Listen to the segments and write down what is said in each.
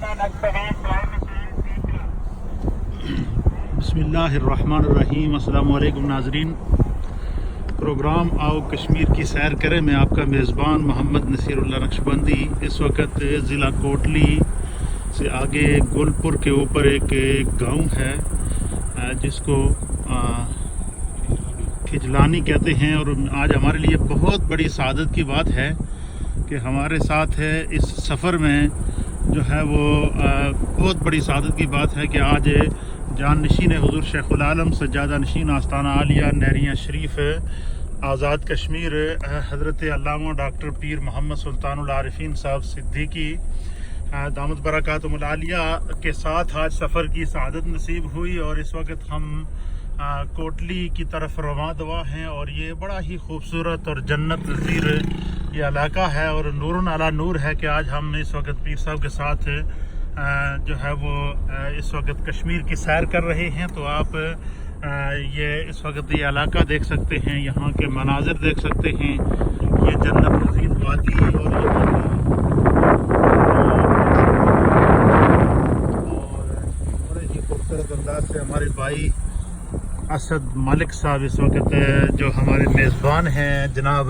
बिस्मिल्लाहिर्रहमानिर्रहीम। अस्सलाम वालेकुम नाज़रीन। प्रोग्राम आओ कश्मीर की सैर करें। मैं आपका मेज़बान मोहम्मद नसीरुल्लाह नक्शबंदी। इस वक्त ज़िला कोटली से आगे गुलपुर के ऊपर एक गांव है जिसको खिजलानी कहते हैं, और आज हमारे लिए बहुत बड़ी सआदत की बात है कि हमारे साथ है इस सफ़र में जो है वो बहुत बड़ी सआदत की बात है कि आज जान नशीन हुज़ूर शेखुल आलम सज्जादा नशीन आस्ताना आलिया नहरिया शरीफ आज़ाद कश्मीर हज़रत अल्लामा डॉक्टर पीर मोहम्मद सुल्तानुल आरिफीन साहब सिद्दीकी दामत बरकातुहुल आलिया के साथ आज सफ़र की सआदत नसीब हुई। और इस वक्त हम कोटली की तरफ रवां दवा हैं, और ये बड़ा ही खूबसूरत और जन्नत नज़ीर ये इलाका है, और नूरुन अला नूर है कि आज हम इस वक्त पीर साहब के साथ जो है वो इस वक्त कश्मीर की सैर कर रहे हैं। तो आप ये इस वक्त ये इलाका देख सकते हैं, यहाँ के मनाजिर देख सकते हैं, ये जन्नत नज़ीर वादी और बड़े ही खूबसूरत अंदाज से हमारे भाई असद मालिक साहब इस वक्त जो हमारे मेज़बान हैं, जनाब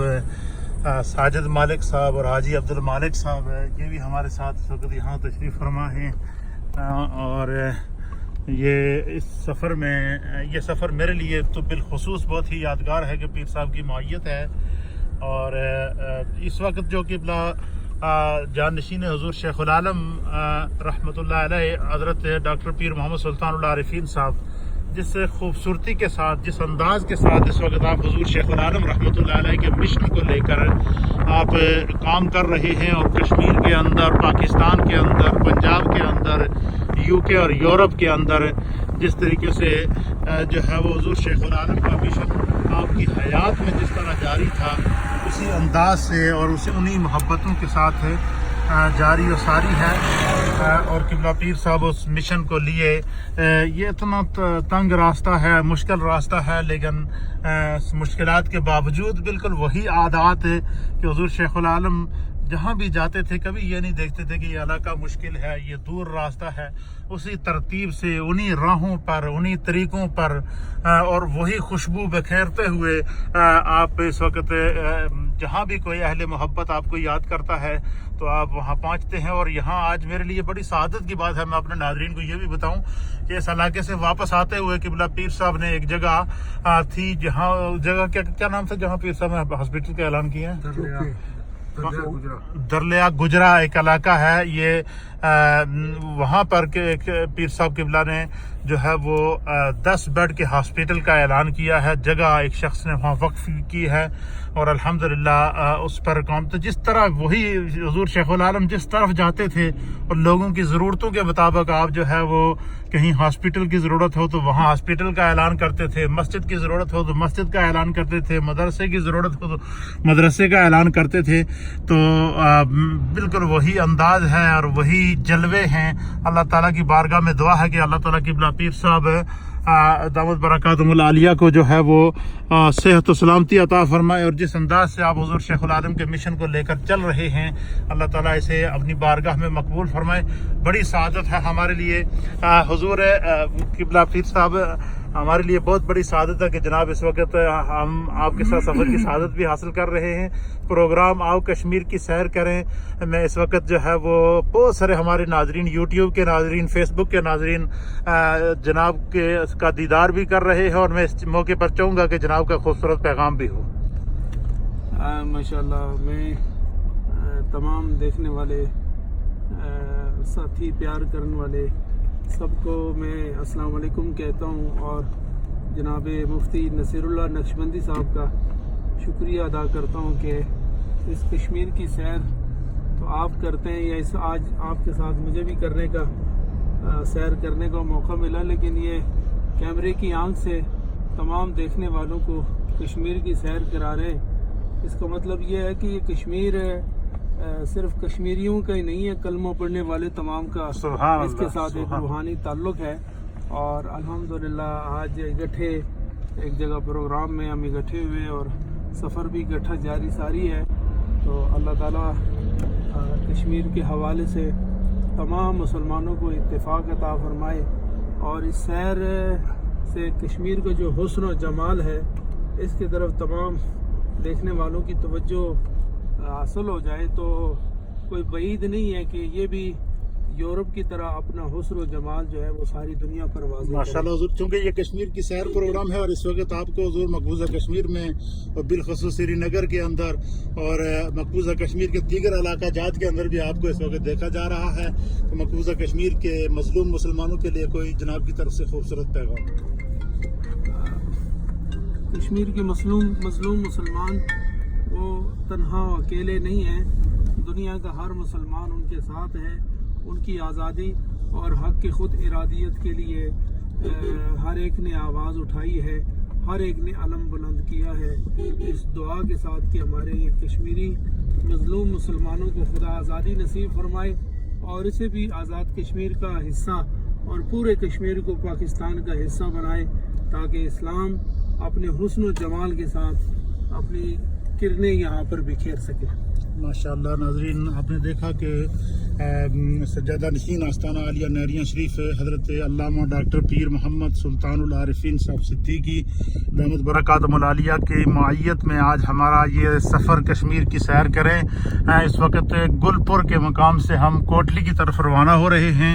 साजिद मालिक साहब और हाजी अब्दुल मालिक साहब, ये भी हमारे साथ इस वक्त यहाँ तशरीफ़ फरमा हैं। और ये इस सफ़र में ये सफ़र मेरे लिए तो बिलखुसूस बहुत ही यादगार है कि पीर साहब की मायत है। और इस वक्त जो किबला जान नशीन हुज़ूर शेखुल आलम रहमतुल्लाह अलैह हज़रत डॉक्टर पीर मोहम्मद सुल्तानुल आरिफीन साहब जिस खूबसूरती के साथ, जिस अंदाज के साथ इस वक्त आप हुज़ूर शेखुल आलम रहमतुल्लाह अलैह के मिशन को लेकर आप काम कर रहे हैं, और कश्मीर के अंदर, पाकिस्तान के अंदर, पंजाब के अंदर, यूके और यूरोप के अंदर जिस तरीके से जो है वो हुज़ूर शेखुल आलम का मिशन आपकी हयात में जिस तरह जारी था, उसी अंदाज से और उन्हीं मोहब्बतों के साथ जारी और सारी है। और किबला पीर साहब उस मिशन को लिए, ये इतना तंग रास्ता है, मुश्किल रास्ता है, लेकिन मुश्किलात के बावजूद बिल्कुल वही आदात है कि हुज़ूर शेखुल आलम जहाँ भी जाते थे कभी ये नहीं देखते थे कि ये इलाका मुश्किल है, ये दूर रास्ता है। उसी तरतीब से उन्हीं राहों पर, उन्हीं तरीक़ों पर और वही खुशबू बखेरते हुए आप इस वक्त जहाँ भी कोई अहले मोहब्बत आपको याद करता है तो आप वहाँ पहुँचते हैं। और यहाँ आज मेरे लिए बड़ी सआदत की बात है, मैं अपने नाज़रीन को ये भी बताऊँ कि इस इलाके से वापस आते हुए किबला पीर साहब ने एक जगह थी, जहाँ जगह क्या नाम था जहाँ पीर साहब ने हॉस्पिटल का ऐलान किया है, दरलिया गुजरा एक इलाका है ये। वहाँ पर के पीर साहब किबला ने जो है वो 10 बेड के हॉस्पिटल का ऐलान किया है। जगह एक शख्स ने वहाँ वक्फ की है, और अल्हम्दुलिल्लाह उस पर काम, तो जिस तरह वही हुज़ूर शेखुल आलम जिस तरफ जाते थे और लोगों की ज़रूरतों के मुताबिक आप जो है वो कहीं हॉस्पिटल की ज़रूरत हो तो वहाँ हॉस्पिटल का ऐलान करते थे, मस्जिद की ज़रूरत हो तो मस्जिद का ऐलान करते थे, मदरसे की ज़रूरत हो तो मदरसे का ऐलान करते थे। तो बिल्कुल वही अंदाज है और वही जलवे हैं। अल्लाह ताला की बारगाह में दुआ है कि अल्लाह ताला किबला पीर साहब दामत बरकातुहुल आलिया को जो है वो सेहत व सलामती अता फरमाए, और जिस अंदाज से आप हुज़ूर शेखुल आलम के मिशन को लेकर चल रहे हैं अल्लाह ताला इसे अपनी बारगाह में मकबूल फरमाए। बड़ी सआदत है हमारे लिए, हुज़ूर किबला पीर साहब हमारे लिए बहुत बड़ी सआदत है कि जनाब इस वक्त हम आपके साथ सफ़र की सआदत भी हासिल कर रहे हैं। प्रोग्राम आओ कश्मीर की सैर करें मैं इस वक्त जो है वो बहुत सारे हमारे नाजरीन, यूट्यूब के नाजरीन, फेसबुक के नाजरीन जनाब के का दीदार भी कर रहे हैं, और मैं इस मौके पर चाहूँगा कि जनाब का खूबसूरत पैगाम भी हो। माशाल्लाह, मैं तमाम देखने वाले साथी, प्यार करने वाले सबको मैं अस्सलाम वालेकुम कहता हूँ, और जनाब मुफ्ती नसीरुल्लाह नक्शबंदी साहब का शुक्रिया अदा करता हूँ कि इस कश्मीर की सैर तो आप करते हैं, या इस आज आपके साथ मुझे भी करने का सैर करने का मौका मिला, लेकिन ये कैमरे की आंख से तमाम देखने वालों को कश्मीर की सैर करा रहे हैं। इसका मतलब ये है कि ये कश्मीर सिर्फ कश्मीरियों का ही नहीं है, कलमा पढ़ने वाले तमाम का इसके साथ एक रूहानी ताल्लुक है। और अल्हम्दुलिल्लाह आज इकट्ठे एक जगह प्रोग्राम में हम इकट्ठे हुए, और सफ़र भी इकट्ठा जारी सारी है। तो अल्लाह ताला कश्मीर के हवाले से तमाम मुसलमानों को इत्तेफाक अता फरमाए और इस सैर से कश्मीर का जो हुस्न और जमाल है इसकी तरफ तमाम देखने वालों की तवज्जो हासिल हो जाए तो कोई बईद नहीं है कि ये भी यूरोप की तरह अपना हुस्न और जमाल जो है वो सारी दुनिया पर वाज़ेह करे। माशाल्लाह हुजूर, चूँकि ये कश्मीर की सैर प्रोग्राम है और इस वक्त आपको हुजूर मकबूजा कश्मीर में और बिलखसूस श्रीनगर के अंदर और मकबूजा कश्मीर के दीगर इलाका जात के अंदर भी आपको इस वक्त देखा जा रहा है। तो मकबूजा कश्मीर के मजलूम मुसलमानों के लिए कोई जनाब की तरफ से खूबसूरत पैगाम? कश्मीर के मजलूम मुसलमान वो तन्हा अकेले नहीं हैं, दुनिया का हर मुसलमान उनके साथ है। उनकी आज़ादी और हक़ की ख़ुद इरादियत के लिए हर एक ने आवाज़ उठाई है, हर एक ने अलम बुलंद किया है। इस दुआ के साथ कि हमारे ये कश्मीरी मजलूम मुसलमानों को खुदा आज़ादी नसीब फरमाए और इसे भी आज़ाद कश्मीर का हिस्सा और पूरे कश्मीर को पाकिस्तान का हिस्सा बनाए ताकि इस्लाम अपने हुस्न और जमाल के साथ अपनी किरणें यहाँ पर बिखेर सके। माशाअल्लाह नाज़रीन, आपने देखा कि सज्जादा नशीन आस्ताना आलिया नहरिया शरीफ हज़रत अल्लामा डॉक्टर पीर मोहम्मद सुल्तानुल आरिफीन साहब सिद्दीकी रहमत बरकातुहुल आलिया की मायत में आज हमारा ये सफ़र कश्मीर की सैर करें। इस वक्त गुलपुर के मकाम से हम कोटली की तरफ रवाना हो रहे हैं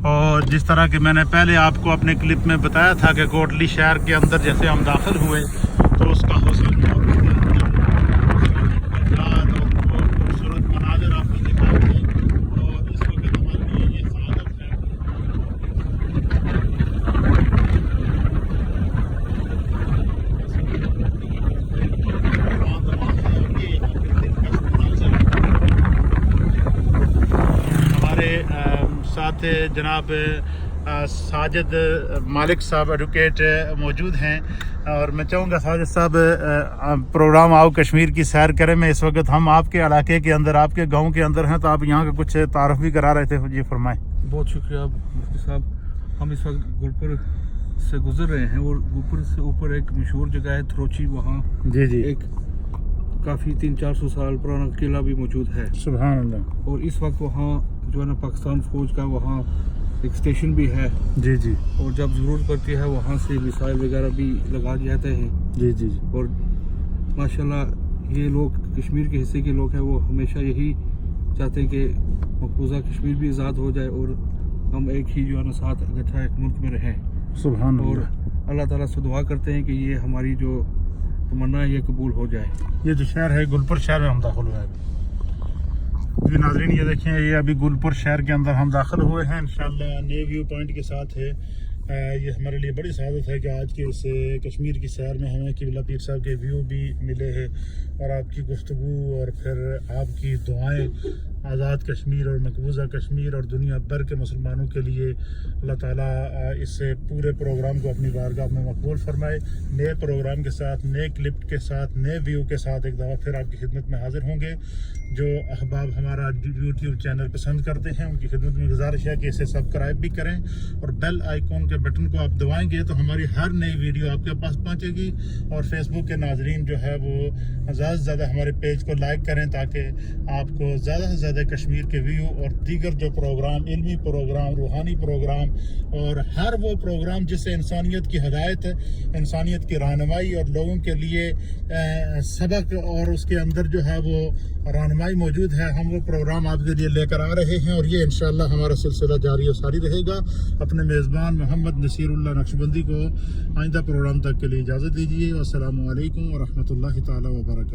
और जिस तरह कि मैंने पहले आपको अपने क्लिप में बताया था कि कोटली शहर के अंदर जैसे हम दाखिल हुए तो उसका हुस्न साथ जनाब साजिद मालिक साहब एडवोकेट मौजूद हैं और मैं चाहूँगा साजिद साहब प्रोग्राम आओ कश्मीर की सैर करें में इस वक्त हम आपके इलाके के अंदर आपके गांव के अंदर हैं तो आप यहाँ का कुछ तारफ़ भी करा रहे थे, जी फरमाएं। बहुत शुक्रिया मुफ्ती साहब। हम इस वक्त गुलपुर से गुजर रहे हैं और गुलपुर से ऊपर एक मशहूर जगह है थ्रोची, वहाँ जी जी एक काफ़ी 300-400 साल पुराना किला भी मौजूद है। सुभान अल्लाह। और इस वक्त वहाँ जो है ना पाकिस्तान फ़ौज का वहाँ एक स्टेशन भी है जी जी और जब ज़रूरत पड़ती है वहाँ से मिसाइल वगैरह भी लगा दिए जाते हैं जी जी। और माशाल्लाह ये लोग कश्मीर के हिस्से के लोग हैं वो हमेशा यही चाहते हैं कि मकबूजा कश्मीर भी आज़ाद हो जाए और हम एक ही जो है ना साथ इकट्ठा एक मुल्क में रहें। सुभान और अल्लाह ताला से दुआ करते हैं कि ये हमारी जो तमन्ना है ये कबूल हो जाए। ये जो शहर है गुलपुर शहर में हम दाखिल हुए हैं जी नाज़रीन, ये देखें ये अभी गुलपुर शहर के अंदर हम दाखिल हुए हैं इंशाअल्लाह नए व्यू पॉइंट के साथ है। ये हमारे लिए बड़ी सआदत है कि आज के इस कश्मीर की सैर में हमें किबला पीर साहब के व्यू भी मिले हैं और आपकी गुफ्तगू और फिर आपकी दुआएं आज़ाद कश्मीर और मकबूजा कश्मीर और दुनिया भर के मुसलमानों के लिए अल्लाह ताला इस पूरे प्रोग्राम को अपनी बारगाह में मकबूल फरमाए। नए प्रोग्राम के साथ, नए क्लिप के साथ, नए व्यू के साथ एक दफ़ा फिर आपकी खिदमत में हाजिर होंगे। जो अहबाब हमारा यूट्यूब चैनल पसंद करते हैं उनकी खिदमत में गुजारिश है कि इसे सब्सक्राइब भी करें और बेल आइकॉन के बटन को आप दबाएंगे तो हमारी हर नई वीडियो आपके पास पहुंचेगी। और फेसबुक के नाजरीन जो है वो ज़्यादा से ज़्यादा हमारे पेज को लाइक करें ताकि आपको ज़्यादा से ज़्यादा कश्मीर के व्यू और दीगर जो प्रोग्राम, इल्मी प्रोग्राम, रूहानी प्रोग्राम और हर वो प्रोग्राम जिससे इंसानियत की हदायत, इंसानियत की रहनुमाई और लोगों के लिए सबक और उसके अंदर जो है वो रहनुमाई मौजूद है, हम वो प्रोग्राम आपके लिए लेकर आ रहे हैं और ये इंशाअल्लाह हमारा सिलसिला जारी और सारी रहेगा। अपने मेज़बान मोहम्मद नसीरुल्लाह नक्शबंदी को आइंदा प्रोग्राम तक के लिए इजाज़त दीजिए। अस्सलामु अलैकुम व रहमतुल्लाहि ताला व बरकातहू।